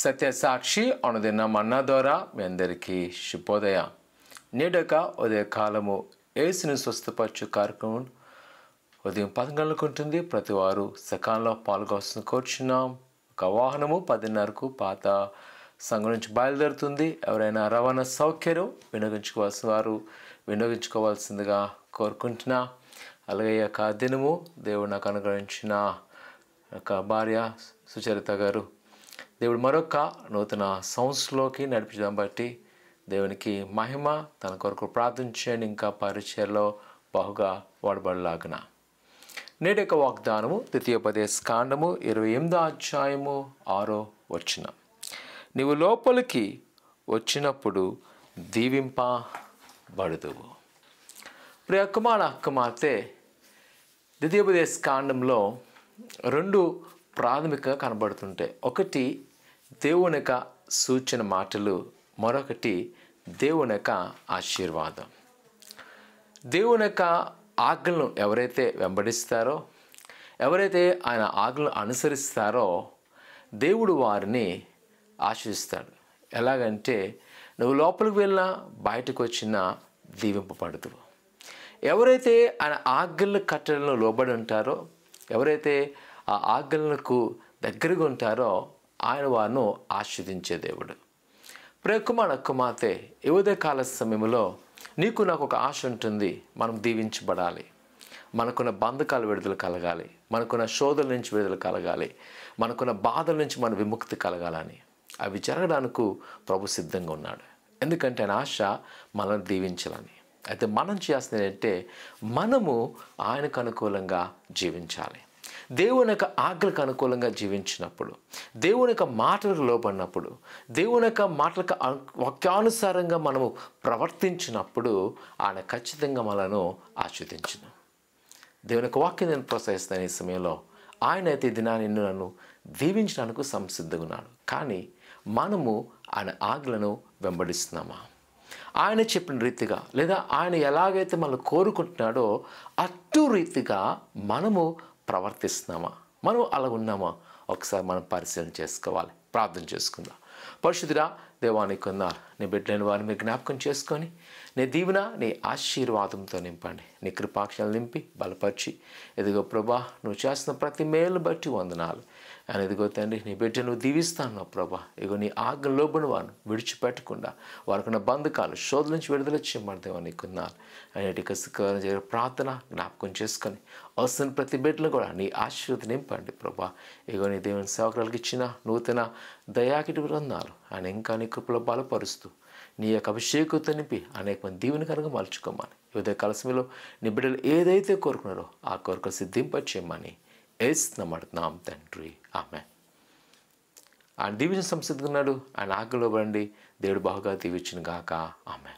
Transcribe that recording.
సత్యసాక్షి అనుదిన మన్నా ద్వారా మీ అందరికీ శుభోదయ. నేడొక ఉదయ కాలము యేసుని స్వస్థపరచు కార్యక్రమం ఉదయం 10 గంటలకు ఉంటుంది. ప్రతి వారు సకాలంలో పాల్గొవలసిన కోరుచున్నాం. ఒక వాహనము 10:30కు పాత సంఘం నుంచి బయలుదేరుతుంది. ఎవరైనా రవాణా సౌకర్యం వినియోగించుకోవాల్సిన వారు వినియోగించుకోవాల్సిందిగా కోరుకుంటున్నా. అలాగే యొక్క దినము దేవుడు నాకు అనుగ్రహించిన ఒక భార్య సుచరిత గారు దేవుడు మరొక నూతన సంవత్సరంలోకి నడిపించడం బట్టి దేవునికి మహిమ. తన కొరకు ప్రార్థించండి. ఇంకా పరిచయలో బహుగా వాడబడలాగున. నేటి యొక్క వాగ్దానము ద్వితీయోపదేశ కాండము 28వ అధ్యాయము 6వ వచనం. నీవు లోపలికి వచ్చినప్పుడు దీవింపబడుదువు. ప్రియ కుమార్తె ద్వితీయోపదేశ కాండంలో 2 ప్రాథమికంగా కనబడుతుంటాయి. ఒకటి దేవుని యొక్క సూచన మాటలు, మరొకటి దేవుని యొక్క ఆశీర్వాదం. దేవుని యొక్క ఆజ్ఞలను ఎవరైతే వెంబడిస్తారో, ఎవరైతే ఆయన ఆజ్ఞలను అనుసరిస్తారో దేవుడు వారిని ఆశీర్వదిస్తాడు. ఎలాగంటే నువ్వు లోపలికి వెళ్ళినా బయటకు వచ్చినా దీవింపబడదు. ఎవరైతే ఆయన ఆజ్ఞల కట్టడలను లోబడి ఉంటారో, ఎవరైతే ఆ ఆజ్ఞలకు దగ్గరగా ఉంటారో ఆయన వారిని ఆశీర్వదించే దేవుడు. ప్రియ కుమార్తె, ఈ ఉదయకాల సమయంలో నీకు నాకు ఒక ఆశ ఉంటుంది. మనం దీవించబడాలి. మనకున్న బంధకాల విడుదల కలగాలి, మనకున్న శోధల నుంచి విడుదల కలగాలి, మనకున్న బాధల నుంచి మన విముక్తి కలగాలని. అవి జరగడానికి ప్రభు సిద్ధంగా ఉన్నాడు. ఎందుకంటే ఆయన ఆశ మనల్ని దీవించాలని. అయితే మనం చేస్తున్నది ఏంటంటే మనము ఆయనకు అనుకూలంగా జీవించాలి. దేవుని యొక్క ఆజ్ఞలకు అనుకూలంగా జీవించినప్పుడు, దేవుని యొక్క మాటలకు లోబడినప్పుడు, దేవుని యొక్క మాటలకు వాక్యానుసారంగా మనము ప్రవర్తించినప్పుడు ఆయన ఖచ్చితంగా మనను ఆశీర్వదించును. దేవుని యొక్క వాక్యం నేను ప్రోత్సహిస్తాను. ఈ సమయంలో ఆయన అయితే ఈ దినాన్ని నన్ను దీవించడానికి సంసిద్ధంగా ఉన్నాడు. కానీ మనము ఆయన ఆజ్ఞలను వెంబడిస్తున్నామా? ఆయన చెప్పిన రీతిగా, లేదా ఆయన ఎలాగైతే మనం కోరుకుంటున్నాడో అటు రీతిగా మనము ప్రవర్తిస్తున్నామా? మనం అలా ఉన్నామా? ఒకసారి మనం పరిశీలన చేసుకోవాలి. ప్రార్థన చేసుకుందాం. పరిశుద్ధుడా, దేవానికి ఉన్నారు నీ బిడ్డలైన వారిని మీరు జ్ఞాపకం చేసుకొని నీ దీవెన నీ ఆశీర్వాదంతో నింపండి. నీ కృపాక్షలు నింపి బలపరిచి, ఎదిగో ప్రభా నువ్వు చేస్తున్న ప్రతి మేలు బట్టి వందనాలు. అని ఎదిగో తండ్రి, నీ బిడ్డ నువ్వు దీవిస్తాను ప్రభా. ఇగో నీ ఆజ్ఞ లోబడిన వారిని విడిచిపెట్టకుండా వారికున్న బంధకాలు శోధన నుంచి విడుదల చేయమని దేవా నీకున్నారు. అనేటి కసుకరం జరిగే ప్రార్థన జ్ఞాపకం చేసుకొని వస్తున్న ప్రతి బిడ్డలు కూడా నీ ఆశీర్వాదం నింపండి ప్రభా. ఇగో నీ దేవుని సేవకులకు ఇచ్చిన నూతన దయాకిటి వందనాలు. ఆయన ఇంకా నీ కృపలో బలపరుస్తూ నీ యొక్క అభిషేకంతో నింపి అనేక మంది దీవెనకరంగా మలుచుకోమని, ఉదయ కలసమిలో నీ బిడ్డలు ఏదైతే కోరుకున్నారో ఆ కోరికలు సిద్ధింపచేయమని ఏస్తున్నాం తండ్రి. ఆమె ఆయన దీవించిన సంసిద్ధున్నాడు. ఆయన ఆజ్ఞలో బండి దేవుడు బాగా దీవించును గాక. ఆమె.